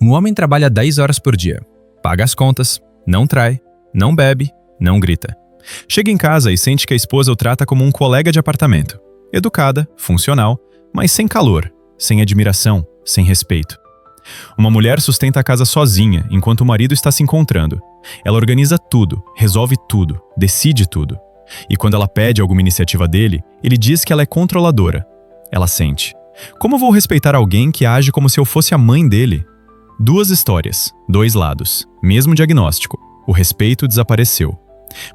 Um homem trabalha 10 horas por dia, paga as contas, não trai, não bebe, não grita. Chega em casa e sente que a esposa o trata como um colega de apartamento. Educada, funcional, mas sem calor, sem admiração, sem respeito. Uma mulher sustenta a casa sozinha enquanto o marido está se encontrando. Ela organiza tudo, resolve tudo, decide tudo. E quando ela pede alguma iniciativa dele, ele diz que ela é controladora. Ela sente: como vou respeitar alguém que age como se eu fosse a mãe dele? Duas histórias, dois lados, mesmo diagnóstico. O respeito desapareceu.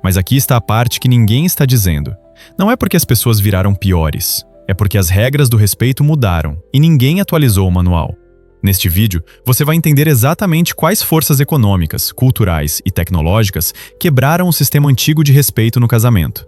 Mas aqui está a parte que ninguém está dizendo. Não é porque as pessoas viraram piores, é porque as regras do respeito mudaram e ninguém atualizou o manual. Neste vídeo, você vai entender exatamente quais forças econômicas, culturais e tecnológicas quebraram o sistema antigo de respeito no casamento.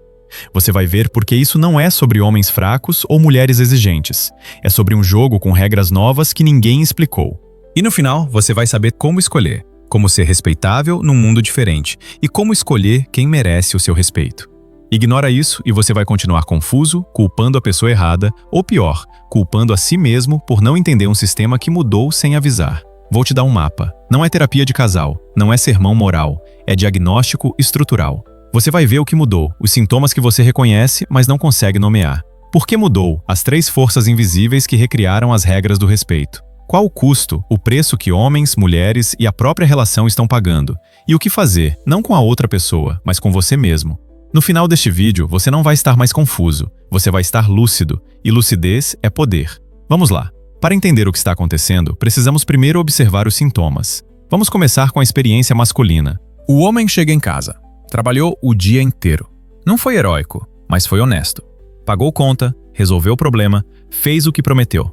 Você vai ver porque isso não é sobre homens fracos ou mulheres exigentes. É sobre um jogo com regras novas que ninguém explicou. E no final, você vai saber como escolher, como ser respeitável num mundo diferente e como escolher quem merece o seu respeito. Ignora isso e você vai continuar confuso, culpando a pessoa errada, ou pior, culpando a si mesmo por não entender um sistema que mudou sem avisar. Vou te dar um mapa. Não é terapia de casal, não é sermão moral, é diagnóstico estrutural. Você vai ver o que mudou, os sintomas que você reconhece, mas não consegue nomear. Por que mudou? As 3 forças invisíveis que recriaram as regras do respeito. Qual o custo, o preço que homens, mulheres e a própria relação estão pagando? E o que fazer, não com a outra pessoa, mas com você mesmo? No final deste vídeo, você não vai estar mais confuso, você vai estar lúcido, e lucidez é poder. Vamos lá. Para entender o que está acontecendo, precisamos primeiro observar os sintomas. Vamos começar com a experiência masculina. O homem chega em casa. Trabalhou o dia inteiro. Não foi heróico, mas foi honesto. Pagou conta, resolveu o problema, fez o que prometeu.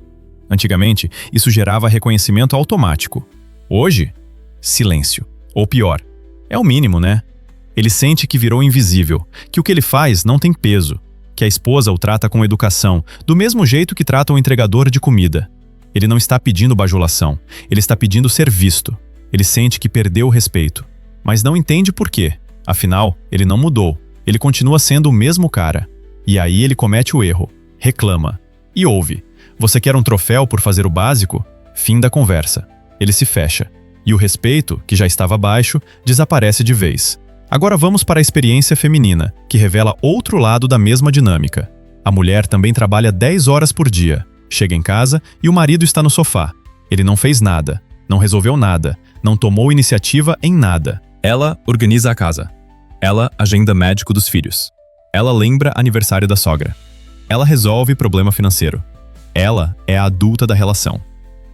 Antigamente, isso gerava reconhecimento automático. Hoje, silêncio. Ou pior, é o mínimo, né? Ele sente que virou invisível, que o que ele faz não tem peso, que a esposa o trata com educação, do mesmo jeito que trata o entregador de comida. Ele não está pedindo bajulação, ele está pedindo ser visto. Ele sente que perdeu o respeito, mas não entende por quê. Afinal, ele não mudou, ele continua sendo o mesmo cara. E aí ele comete o erro, reclama e ouve. Você quer um troféu por fazer o básico? Fim da conversa. Ele se fecha. E o respeito, que já estava baixo, desaparece de vez. Agora vamos para a experiência feminina, que revela outro lado da mesma dinâmica. A mulher também trabalha 10 horas por dia. Chega em casa e o marido está no sofá. Ele não fez nada, não resolveu nada, não tomou iniciativa em nada. Ela organiza a casa. Ela agenda médico dos filhos. Ela lembra aniversário da sogra. Ela resolve problema financeiro. Ela é a adulta da relação.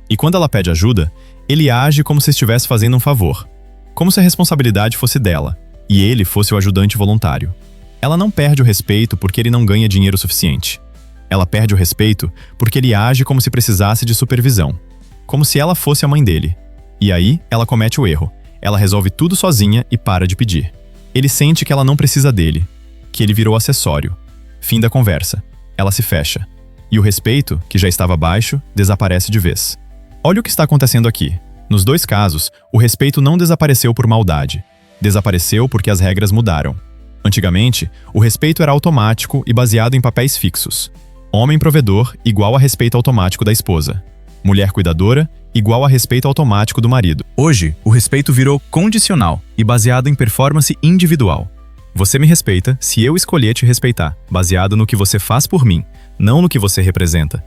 E quando ela pede ajuda, ele age como se estivesse fazendo um favor. Como se a responsabilidade fosse dela. E ele fosse o ajudante voluntário. Ela não perde o respeito porque ele não ganha dinheiro suficiente. Ela perde o respeito porque ele age como se precisasse de supervisão. Como se ela fosse a mãe dele. E aí, ela comete o erro. Ela resolve tudo sozinha e para de pedir. Ele sente que ela não precisa dele. Que ele virou acessório. Fim da conversa. Ela se fecha. E o respeito, que já estava baixo, desaparece de vez. Olha o que está acontecendo aqui. Nos 2 casos, o respeito não desapareceu por maldade. Desapareceu porque as regras mudaram. Antigamente, o respeito era automático e baseado em papéis fixos. Homem provedor igual a respeito automático da esposa. Mulher cuidadora igual a respeito automático do marido. Hoje, o respeito virou condicional e baseado em performance individual. Você me respeita se eu escolher te respeitar, baseado no que você faz por mim, não no que você representa.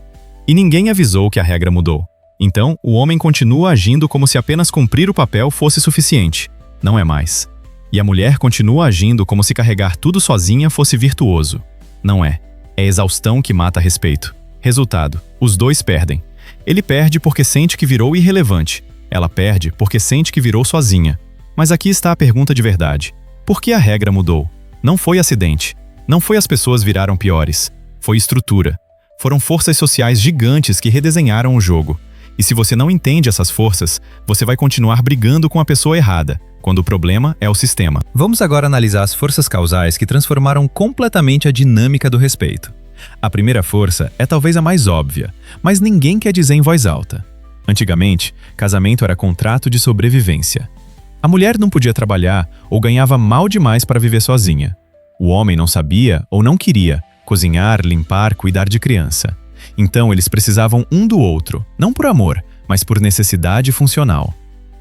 E ninguém avisou que a regra mudou. Então, o homem continua agindo como se apenas cumprir o papel fosse suficiente. Não é mais. E a mulher continua agindo como se carregar tudo sozinha fosse virtuoso. Não é. É exaustão que mata respeito. Resultado: os 2 perdem. Ele perde porque sente que virou irrelevante. Ela perde porque sente que virou sozinha. Mas aqui está a pergunta de verdade. Por que a regra mudou? Não foi acidente. Não foi as pessoas viraram piores. Foi estrutura. Foram forças sociais gigantes que redesenharam o jogo. E se você não entende essas forças, você vai continuar brigando com a pessoa errada, quando o problema é o sistema. Vamos agora analisar as forças causais que transformaram completamente a dinâmica do respeito. A primeira força é talvez a mais óbvia, mas ninguém quer dizer em voz alta. Antigamente, casamento era contrato de sobrevivência. A mulher não podia trabalhar ou ganhava mal demais para viver sozinha. O homem não sabia ou não queria cozinhar, limpar, cuidar de criança. Então eles precisavam um do outro, não por amor, mas por necessidade funcional.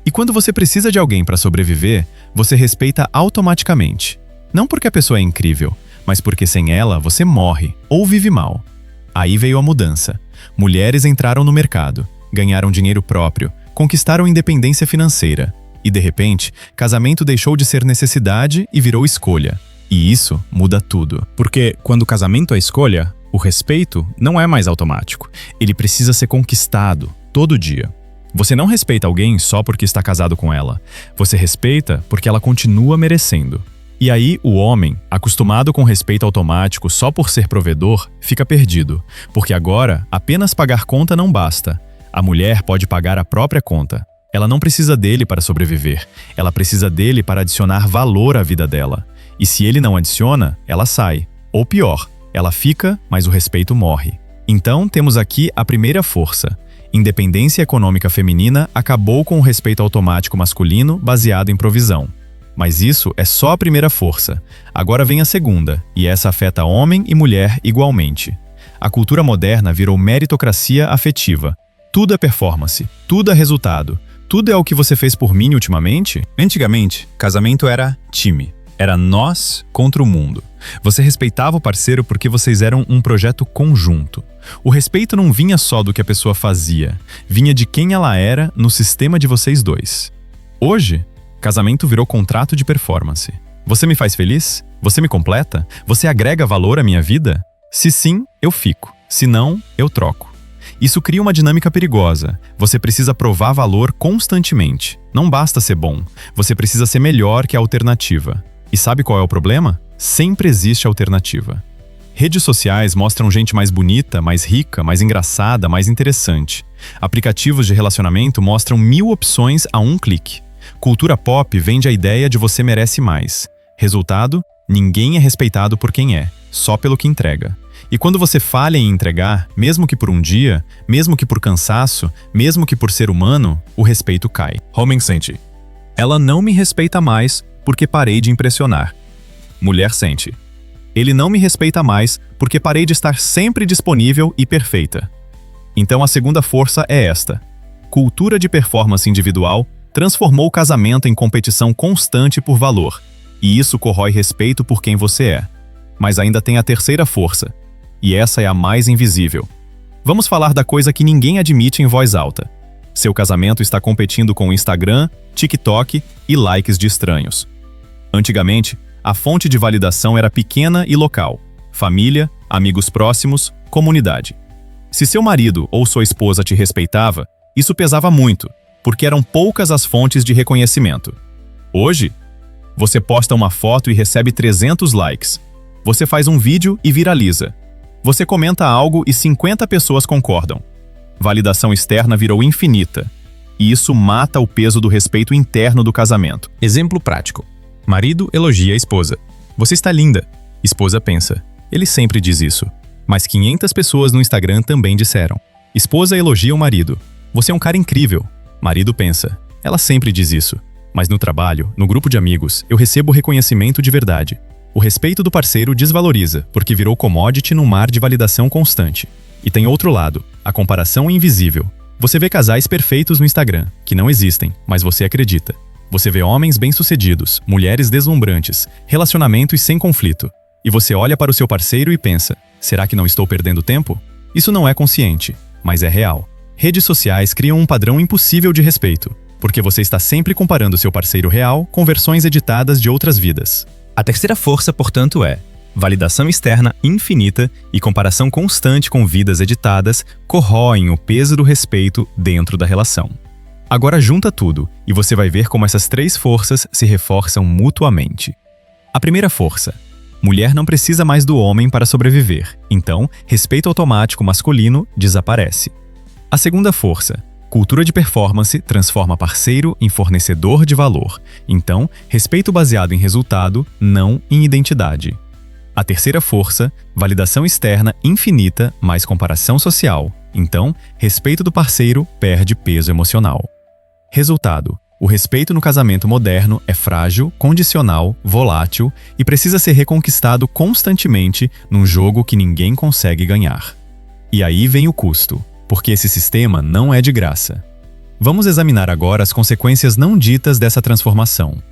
E quando você precisa de alguém para sobreviver, você respeita automaticamente. Não porque a pessoa é incrível, mas porque sem ela você morre ou vive mal. Aí veio a mudança. Mulheres entraram no mercado, ganharam dinheiro próprio, conquistaram independência financeira. E de repente, casamento deixou de ser necessidade e virou escolha. E isso muda tudo. Porque quando o casamento é escolha, o respeito não é mais automático. Ele precisa ser conquistado todo dia. Você não respeita alguém só porque está casado com ela. Você respeita porque ela continua merecendo. E aí, o homem, acostumado com respeito automático só por ser provedor, fica perdido. Porque agora, apenas pagar conta não basta. A mulher pode pagar a própria conta. Ela não precisa dele para sobreviver. Ela precisa dele para adicionar valor à vida dela. E se ele não adiciona, ela sai. Ou pior, ela fica, mas o respeito morre. Então, temos aqui a primeira força. Independência econômica feminina acabou com o respeito automático masculino baseado em provisão. Mas isso é só a primeira força. Agora vem a segunda, e essa afeta homem e mulher igualmente. A cultura moderna virou meritocracia afetiva. Tudo é performance, tudo é resultado, tudo é o que você fez por mim ultimamente. Antigamente, casamento era time. Era nós contra o mundo. Você respeitava o parceiro porque vocês eram um projeto conjunto. O respeito não vinha só do que a pessoa fazia, vinha de quem ela era no sistema de vocês dois. Hoje, casamento virou contrato de performance. Você me faz feliz? Você me completa? Você agrega valor à minha vida? Se sim, eu fico. Se não, eu troco. Isso cria uma dinâmica perigosa. Você precisa provar valor constantemente. Não basta ser bom. Você precisa ser melhor que a alternativa. E sabe qual é o problema? Sempre existe alternativa. Redes sociais mostram gente mais bonita, mais rica, mais engraçada, mais interessante. Aplicativos de relacionamento mostram 1000 opções a um clique. Cultura pop vende a ideia de você merece mais. Resultado? Ninguém é respeitado por quem é, só pelo que entrega. E quando você falha em entregar, mesmo que por um dia, mesmo que por cansaço, mesmo que por ser humano, o respeito cai. Homem sente: ela não me respeita mais porque parei de impressionar. Mulher sente: ele não me respeita mais porque parei de estar sempre disponível e perfeita. Então a segunda força é esta. Cultura de performance individual transformou o casamento em competição constante por valor, e isso corrói respeito por quem você é. Mas ainda tem a terceira força, e essa é a mais invisível. Vamos falar da coisa que ninguém admite em voz alta. Seu casamento está competindo com o Instagram, TikTok e likes de estranhos. Antigamente, a fonte de validação era pequena e local: família, amigos próximos, comunidade. Se seu marido ou sua esposa te respeitava, isso pesava muito, porque eram poucas as fontes de reconhecimento. Hoje, você posta uma foto e recebe 300 likes. Você faz um vídeo e viraliza. Você comenta algo e 50 pessoas concordam. Validação externa virou infinita. E isso mata o peso do respeito interno do casamento. Exemplo prático. Marido elogia a esposa. Você está linda. Esposa pensa: ele sempre diz isso. Mas 500 pessoas no Instagram também disseram. Esposa elogia o marido. Você é um cara incrível. Marido pensa: ela sempre diz isso. Mas no trabalho, no grupo de amigos, eu recebo reconhecimento de verdade. O respeito do parceiro desvaloriza, porque virou commodity num mar de validação constante. E tem outro lado, a comparação invisível. Você vê casais perfeitos no Instagram, que não existem, mas você acredita. Você vê homens bem-sucedidos, mulheres deslumbrantes, relacionamentos sem conflito. E você olha para o seu parceiro e pensa: será que não estou perdendo tempo? Isso não é consciente, mas é real. Redes sociais criam um padrão impossível de respeito, porque você está sempre comparando seu parceiro real com versões editadas de outras vidas. A terceira força, portanto, é validação externa infinita e comparação constante com vidas editadas corroem o peso do respeito dentro da relação. Agora junta tudo e você vai ver como essas três forças se reforçam mutuamente. A primeira força: mulher não precisa mais do homem para sobreviver, então respeito automático masculino desaparece. A segunda força: cultura de performance transforma parceiro em fornecedor de valor, então respeito baseado em resultado, não em identidade. A terceira força: validação externa infinita mais comparação social, então respeito do parceiro perde peso emocional. Resultado: o respeito no casamento moderno é frágil, condicional, volátil e precisa ser reconquistado constantemente num jogo que ninguém consegue ganhar. E aí vem o custo, porque esse sistema não é de graça. Vamos examinar agora as consequências não ditas dessa transformação.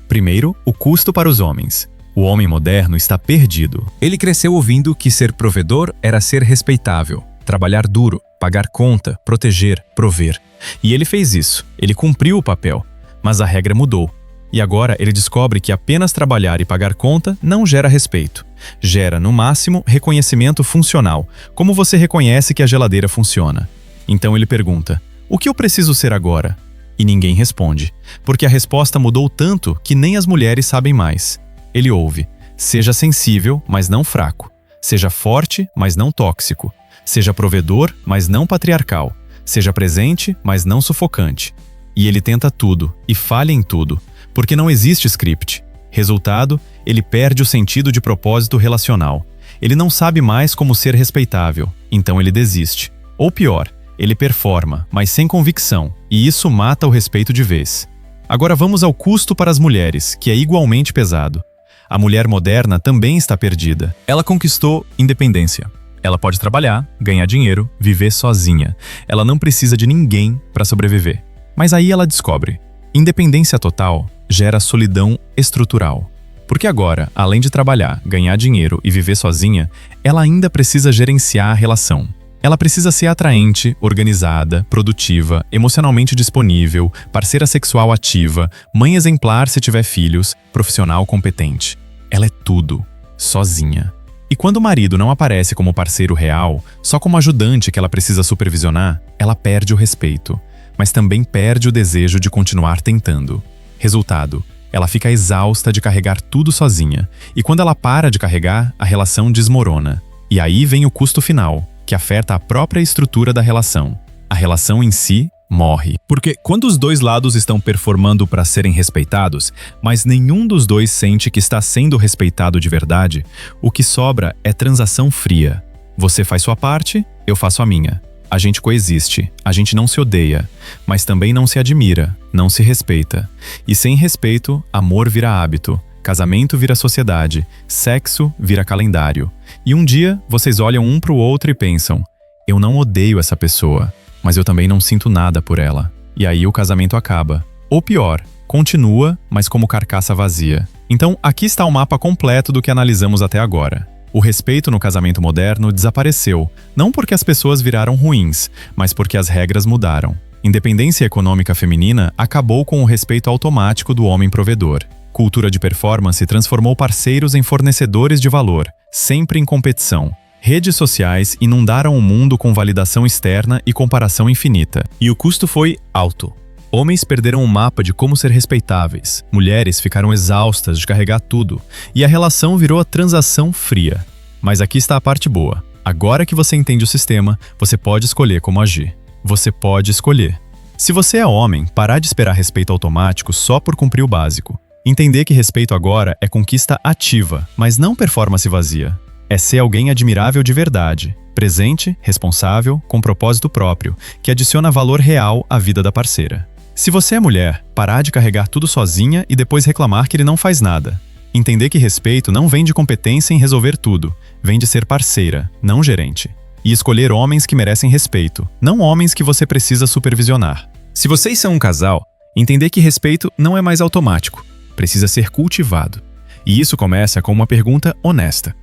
Primeiro, o custo para os homens. O homem moderno está perdido. Ele cresceu ouvindo que ser provedor era ser respeitável, trabalhar duro, pagar conta, proteger, prover. E ele fez isso, ele cumpriu o papel, mas a regra mudou. E agora ele descobre que apenas trabalhar e pagar conta não gera respeito. Gera, no máximo, reconhecimento funcional, como você reconhece que a geladeira funciona. Então ele pergunta: o que eu preciso ser agora? E ninguém responde, porque a resposta mudou tanto que nem as mulheres sabem mais. Ele ouve: seja sensível, mas não fraco. Seja forte, mas não tóxico. Seja provedor, mas não patriarcal. Seja presente, mas não sufocante. E ele tenta tudo, e falha em tudo, porque não existe script. Resultado, ele perde o sentido de propósito relacional. Ele não sabe mais como ser respeitável, então ele desiste. Ou pior, ele performa, mas sem convicção, e isso mata o respeito de vez. Agora vamos ao custo para as mulheres, que é igualmente pesado. A mulher moderna também está perdida. Ela conquistou independência. Ela pode trabalhar, ganhar dinheiro, viver sozinha. Ela não precisa de ninguém para sobreviver. Mas aí ela descobre: independência total gera solidão estrutural. Porque agora, além de trabalhar, ganhar dinheiro e viver sozinha, ela ainda precisa gerenciar a relação. Ela precisa ser atraente, organizada, produtiva, emocionalmente disponível, parceira sexual ativa, mãe exemplar se tiver filhos, profissional competente. Ela é tudo, sozinha. E quando o marido não aparece como parceiro real, só como ajudante que ela precisa supervisionar, ela perde o respeito, mas também perde o desejo de continuar tentando. Resultado: ela fica exausta de carregar tudo sozinha, e quando ela para de carregar, a relação desmorona. E aí vem o custo final, que afeta a própria estrutura da relação. A relação em si morre. Porque quando os dois lados estão performando para serem respeitados, mas nenhum dos dois sente que está sendo respeitado de verdade, o que sobra é transação fria. Você faz sua parte, eu faço a minha. A gente coexiste, a gente não se odeia, mas também não se admira, não se respeita. E sem respeito, amor vira hábito, casamento vira sociedade, sexo vira calendário. E um dia, vocês olham um pro outro e pensam: eu não odeio essa pessoa, mas eu também não sinto nada por ela. E aí o casamento acaba. Ou pior, continua, mas como carcaça vazia. Então, aqui está o mapa completo do que analisamos até agora. O respeito no casamento moderno desapareceu, não porque as pessoas viraram ruins, mas porque as regras mudaram. Independência econômica feminina acabou com o respeito automático do homem provedor. Cultura de performance transformou parceiros em fornecedores de valor, sempre em competição. Redes sociais inundaram o mundo com validação externa e comparação infinita. E o custo foi alto. Homens perderam o mapa de como ser respeitáveis, mulheres ficaram exaustas de carregar tudo, e a relação virou a transação fria. Mas aqui está a parte boa. Agora que você entende o sistema, você pode escolher como agir. Você pode escolher. Se você é homem, parar de esperar respeito automático só por cumprir o básico. Entender que respeito agora é conquista ativa, mas não performance vazia. É ser alguém admirável de verdade, presente, responsável, com propósito próprio, que adiciona valor real à vida da parceira. Se você é mulher, parar de carregar tudo sozinha e depois reclamar que ele não faz nada. Entender que respeito não vem de competência em resolver tudo, vem de ser parceira, não gerente. E escolher homens que merecem respeito, não homens que você precisa supervisionar. Se vocês são um casal, entender que respeito não é mais automático, precisa ser cultivado. E isso começa com uma pergunta honesta.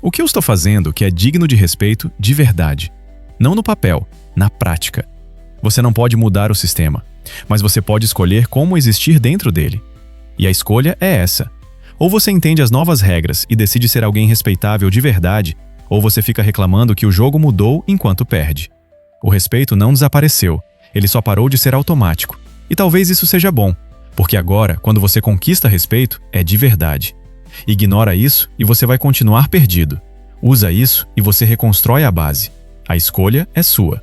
O que eu estou fazendo que é digno de respeito de verdade? Não no papel, na prática. Você não pode mudar o sistema, mas você pode escolher como existir dentro dele. E a escolha é essa. Ou você entende as novas regras e decide ser alguém respeitável de verdade, ou você fica reclamando que o jogo mudou enquanto perde. O respeito não desapareceu, ele só parou de ser automático. E talvez isso seja bom, porque agora, quando você conquista respeito, é de verdade. Ignora isso e você vai continuar perdido. Usa isso e você reconstrói a base. A escolha é sua.